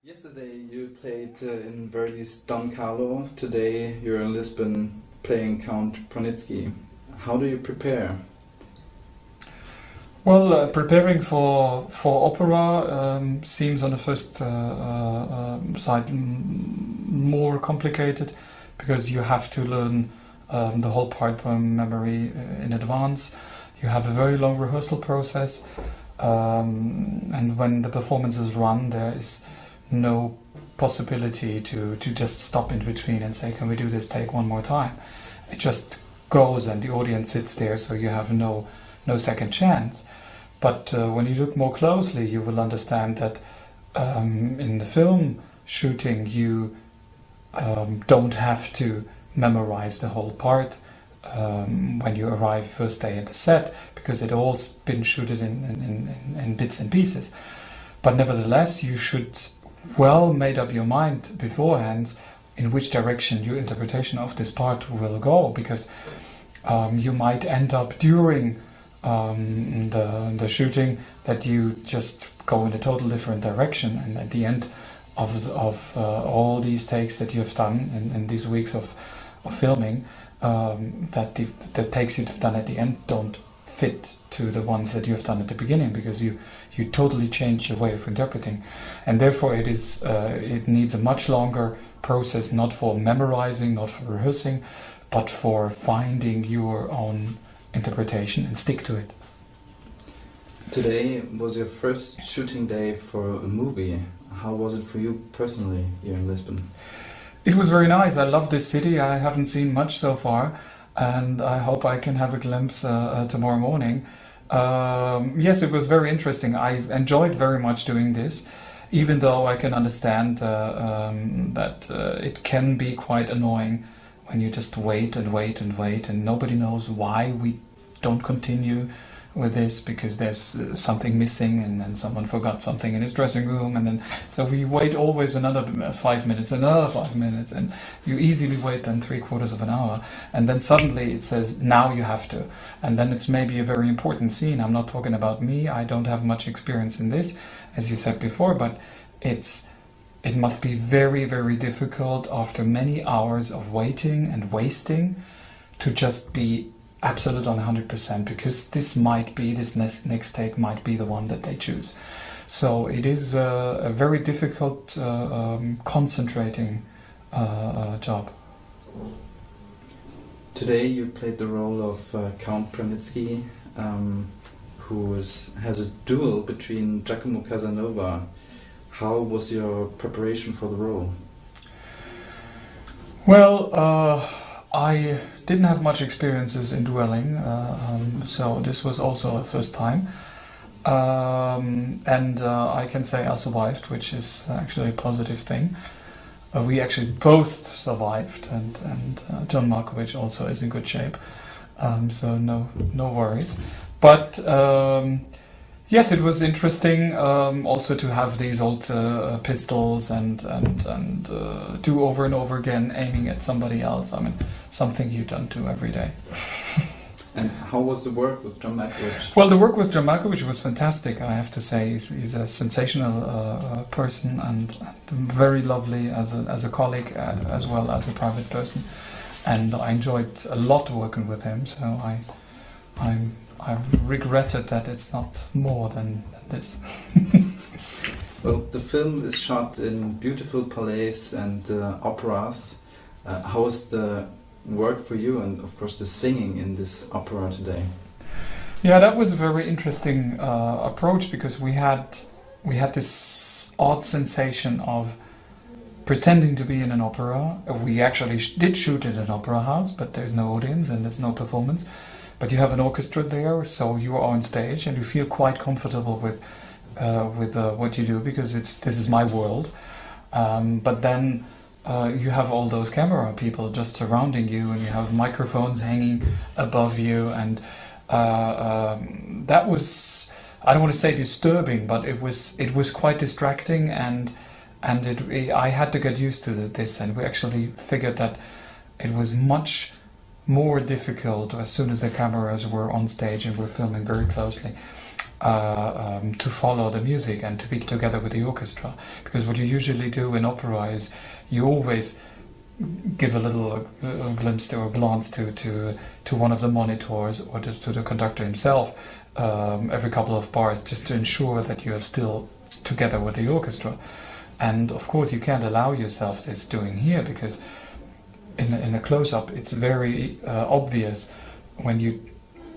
Yesterday you played in Verdi's Don Carlo. Today you're in Lisbon playing Count Bronitzky. How do you prepare? Well, preparing for opera seems on the first side more complicated because you have to learn the whole part from memory in advance. You have a very long rehearsal process, and when the performances run, there is no possibility to just stop in between and say, can we do this take one more time? It just goes and the audience sits there, so you have no second chance. But when you look more closely, you will understand that in the film shooting you don't have to memorize the whole part when you arrive first day at the set, because it all's been shooted in bits and pieces. But nevertheless, you should well made up your mind beforehand in which direction your interpretation of this part will go, because you might end up during the shooting that you just go in a total different direction, and at the end of all these takes that you've done in these weeks of filming, that the takes you've done at the end don't fit to the ones that you've done at the beginning, because you totally change your way of interpreting, and therefore it needs a much longer process, not for memorizing, not for rehearsing, but for finding your own interpretation and stick to it. Today was your first shooting day for a movie. How was it for you personally here in Lisbon? It was very nice. I love this city. I haven't seen much so far, and I hope I can have a glimpse tomorrow morning. Yes, it was very interesting. I enjoyed very much doing this, even though I can understand that it can be quite annoying when you just wait and wait and wait, and nobody knows why we don't continue with this, because there's something missing, and then someone forgot something in his dressing room, and then so we wait always another 5 minutes, another 5 minutes, and you easily wait then 3/4 of an hour, and then suddenly it says now you have to, and then it's maybe a very important scene. I'm not talking about me, I don't have much experience in this, as you said before, but it must be very, very difficult after many hours of waiting and wasting to just be absolute on 100%, because this next take might be the one that they choose. So it is a very difficult concentrating job. Today you played the role of Count Bronitzky, who has a duel between Giacomo Casanova. How was your preparation for the role? Well, I didn't have much experiences in dueling, so this was also a first time. And I can say I survived, which is actually a positive thing. We actually both survived, and John Markovich also is in good shape, so no worries. But yes, it was interesting also to have these old pistols and do over and over again aiming at somebody else. I mean, something you don't do every day. And how was the work with John Malkovich? Well, the work with John Malkovich was fantastic, I have to say. He's a sensational person, and very lovely as a colleague as well as a private person. And I enjoyed a lot working with him, so I regretted that it's not more than this. Well, the film is shot in beautiful palaces and operas. How was the work for you, and of course the singing in this opera today? Yeah, that was a very interesting approach, because we had this odd sensation of pretending to be in an opera. We actually did shoot in an opera house, but there's no audience and there's no performance. But you have an orchestra there, so you are on stage and you feel quite comfortable with what you do, because this is my world. But then you have all those camera people just surrounding you, and you have microphones hanging above you, and that was, I don't want to say disturbing, but it was quite distracting, and I had to get used to this, and we actually figured that it was much more difficult as soon as the cameras were on stage and we're filming very closely. to follow the music and to be together with the orchestra. Because what you usually do in opera is you always give a little glimpse or glance to one of the monitors or to the conductor himself every couple of bars, just to ensure that you are still together with the orchestra. And of course you can't allow yourself this doing here, because in the close-up it's very obvious when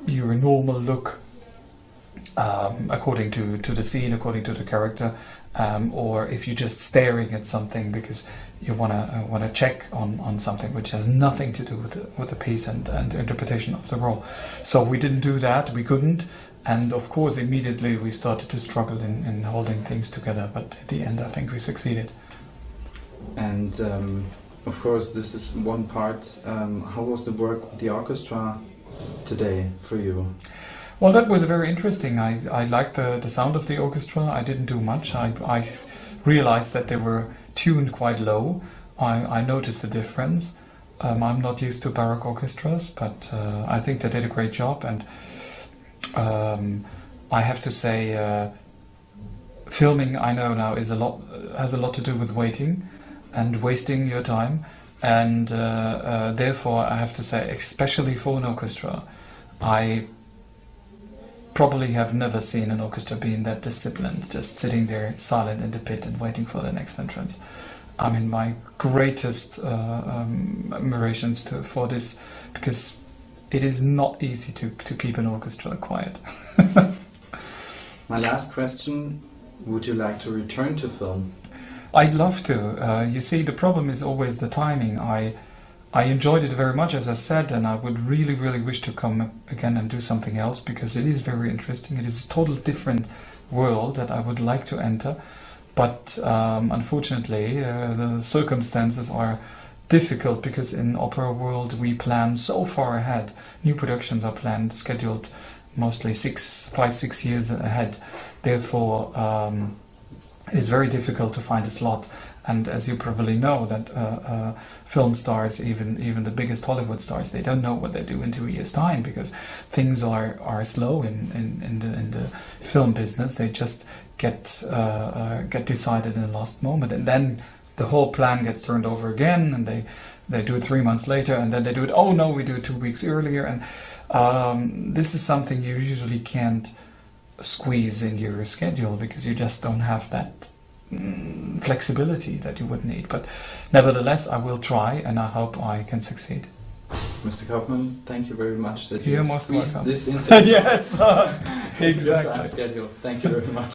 your normal look according to the scene, according to the character, or if you're just staring at something because you wanna check on something which has nothing to do with the piece and the interpretation of the role. So we didn't do that, we couldn't, and of course immediately we started to struggle in holding things together, but at the end I think we succeeded. And of course this is one part. How was the work with the orchestra today for you? Well, that was very interesting. I liked the sound of the orchestra. I didn't do much. I realized that they were tuned quite low. I noticed the difference. I'm not used to baroque orchestras, but I think they did a great job. And I have to say, filming, I know now, has a lot to do with waiting and wasting your time. And therefore, I have to say, especially for an orchestra, I probably have never seen an orchestra being that disciplined, just sitting there silent in the pit and waiting for the next entrance. I mean, my greatest admirations for this, because it is not easy to keep an orchestra quiet. My last question, would you like to return to film? I'd love to. You see, the problem is always the timing. I enjoyed it very much, as I said, and I would really, really wish to come again and do something else, because it is very interesting. It is a total different world that I would like to enter, but unfortunately the circumstances are difficult, because in opera world we plan so far ahead. New productions are planned, scheduled mostly 5-6 years ahead. Therefore it is very difficult to find a slot. And as you probably know, that film stars, even the biggest Hollywood stars, they don't know what they do in 2 years' time, because things are slow in the film business. They just get decided in the last moment, and then the whole plan gets turned over again, and they do it 3 months later, and then they do it. Oh no, we do it 2 weeks earlier, and this is something you usually can't squeeze in your schedule, because you just don't have that flexibility that you would need. But nevertheless, I will try, and I hope I can succeed. Mr. Kauffmann, thank you very much that You're you most squeezed welcome. this into yes, your exactly. time schedule. Thank you very much.